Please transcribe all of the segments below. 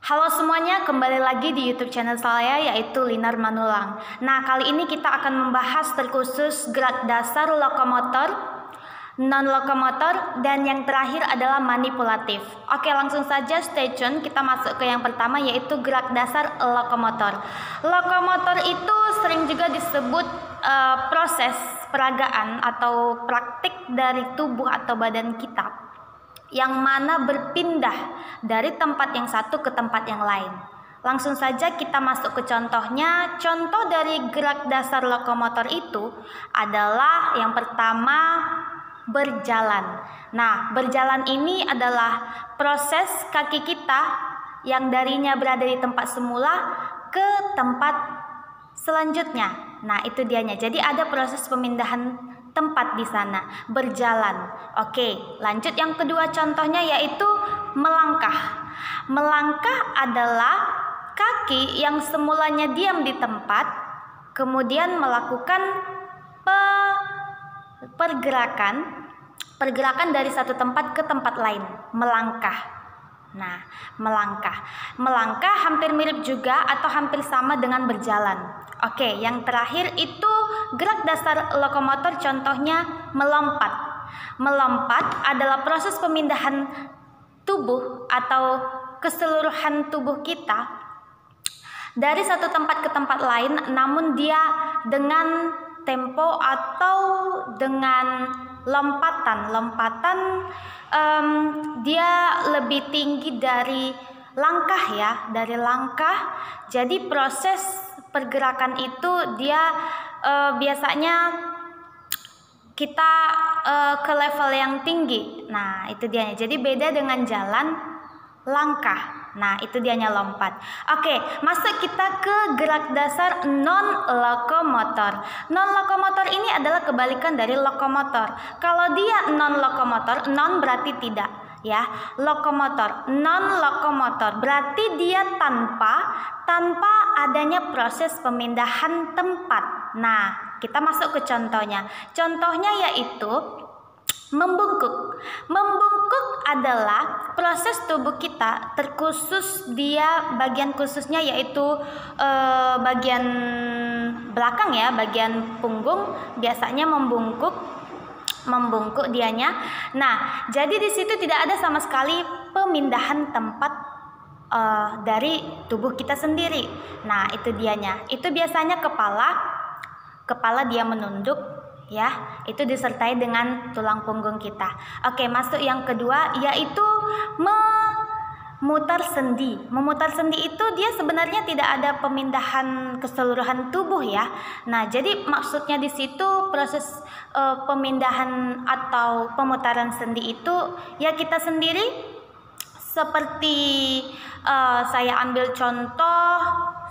Halo semuanya, kembali lagi di YouTube channel saya yaitu Linar Manulang. Nah, kali ini kita akan membahas terkhusus gerak dasar lokomotor, non-lokomotor, dan yang terakhir adalah manipulatif. Oke, langsung saja stay tune, kita masuk ke yang pertama yaitu gerak dasar lokomotor. Lokomotor itu sering juga disebut proses peragaan atau praktik dari tubuh atau badan kita yang mana berpindah dari tempat yang satu ke tempat yang lain. Langsung saja kita masuk ke contohnya. Contoh dari gerak dasar lokomotor itu adalah yang pertama, berjalan. Nah, berjalan ini adalah proses kaki kita yang darinya berada di tempat semula ke tempat selanjutnya. Nah, itu dianya. Jadi ada proses pemindahan tempat di sana, berjalan. Oke, lanjut yang kedua contohnya yaitu melangkah. Melangkah adalah kaki yang semulanya diam di tempat kemudian melakukan pergerakan dari satu tempat ke tempat lain, melangkah. Nah, melangkah hampir mirip juga atau hampir sama dengan berjalan. Oke, yang terakhir itu gerak dasar lokomotor, contohnya melompat. Melompat adalah proses pemindahan tubuh atau keseluruhan tubuh kita dari satu tempat ke tempat lain, namun dia dengan tempo atau dengan lompatan dia lebih tinggi dari langkah ya, dari langkah. Jadi proses pergerakan itu dia biasanya kita ke level yang tinggi. Nah, itu dia. Jadi beda dengan jalan, langkah. Nah, itu dianya lompat. Oke, masuk kita ke gerak dasar non-lokomotor. Non-lokomotor ini adalah kebalikan dari lokomotor. Kalau dia non-lokomotor, non berarti tidak, ya. Lokomotor, non-lokomotor berarti dia tanpa adanya proses pemindahan tempat. Nah, kita masuk ke contohnya. Contohnya yaitu membungkuk. Membungkuk adalah proses tubuh kita, terkhusus dia bagian khususnya yaitu bagian belakang ya, bagian punggung biasanya membungkuk dianya. Nah, jadi di situ tidak ada sama sekali pemindahan tempat dari tubuh kita sendiri. Nah, itu dianya. Itu biasanya kepala dia menunduk ya, itu disertai dengan tulang punggung kita. Oke, masuk yang kedua yaitu memutar sendi. Memutar sendi itu dia sebenarnya tidak ada pemindahan keseluruhan tubuh ya. Nah, jadi maksudnya di situ proses pemindahan atau pemutaran sendi itu ya kita sendiri, seperti saya ambil contoh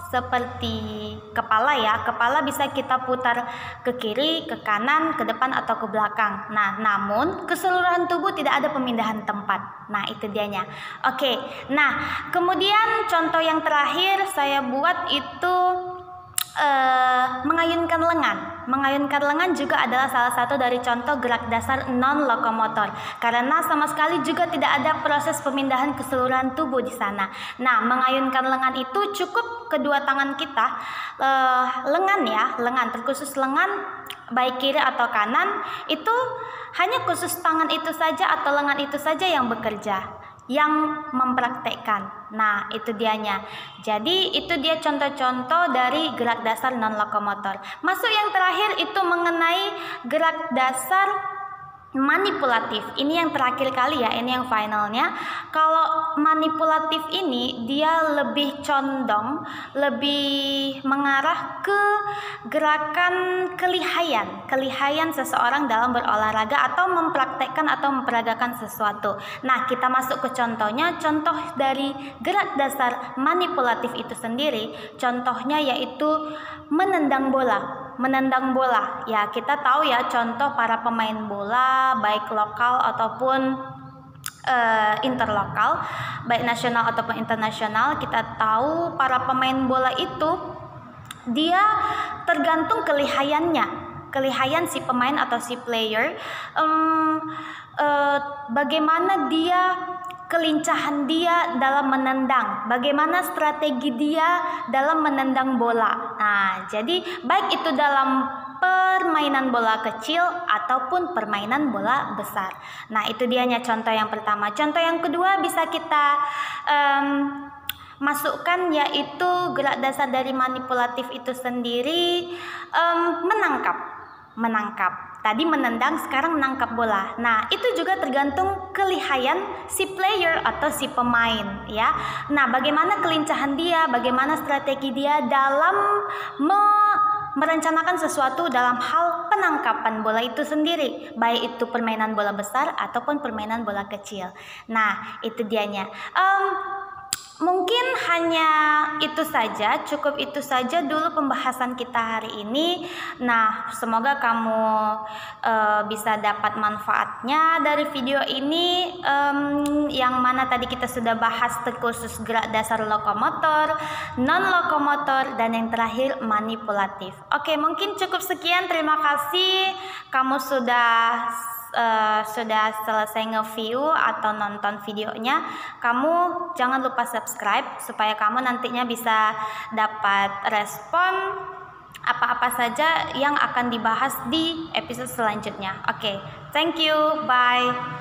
seperti kepala ya. Kepala bisa kita putar ke kiri, ke kanan, ke depan atau ke belakang. Nah, namun keseluruhan tubuh tidak ada pemindahan tempat. Nah, itu dianya. Oke. Nah, kemudian contoh yang terakhir saya buat itu mengayunkan lengan. Mengayunkan lengan juga adalah salah satu dari contoh gerak dasar non-lokomotor karena sama sekali juga tidak ada proses pemindahan keseluruhan tubuh di sana. Nah, mengayunkan lengan itu cukup kedua tangan kita, lengan ya, lengan terkhusus lengan baik kiri atau kanan, itu hanya khusus tangan itu saja atau lengan itu saja yang bekerja, yang mempraktekkan. Nah, itu dianya. Jadi itu dia contoh-contoh dari gerak dasar non-lokomotor. Masuk yang terakhir itu mengenai gerak dasar manipulatif. Ini yang terakhir kali ya, ini yang finalnya. Kalau manipulatif ini dia lebih condong, lebih mengarah ke gerakan kelihayan seseorang dalam berolahraga atau mempraktekkan atau memperagakan sesuatu. Nah, kita masuk ke contohnya. Contoh dari gerak dasar manipulatif itu sendiri, contohnya yaitu menendang bola. Menendang bola ya, kita tahu ya contoh para pemain bola baik lokal ataupun interlokal, baik nasional ataupun internasional. Kita tahu para pemain bola itu dia tergantung kelihayan si pemain atau si player, bagaimana dia kelincahan dia dalam menendang, bagaimana strategi dia dalam menendang bola. Nah, jadi baik itu dalam permainan bola kecil ataupun permainan bola besar. Nah, itu dianya contoh yang pertama. Contoh yang kedua bisa kita masukkan, yaitu gerak dasar dari manipulatif itu sendiri menangkap. Tadi menendang, sekarang menangkap bola. Nah, itu juga tergantung kelihayan si player atau si pemain, ya. Nah, bagaimana kelincahan dia, bagaimana strategi dia dalam merencanakan sesuatu dalam hal penangkapan bola itu sendiri, baik itu permainan bola besar ataupun permainan bola kecil. Nah, itu dianya. Mungkin hanya itu saja, cukup itu saja dulu pembahasan kita hari ini. Nah, semoga kamu bisa dapat manfaatnya dari video ini, yang mana tadi kita sudah bahas terkhusus gerak dasar lokomotor, non-lokomotor, dan yang terakhir manipulatif. Oke, mungkin cukup sekian. Terima kasih kamu sudah selesai nge-view atau nonton videonya. Kamu jangan lupa subscribe supaya kamu nantinya bisa dapat respon apa-apa saja yang akan dibahas di episode selanjutnya. Oke, thank you, bye.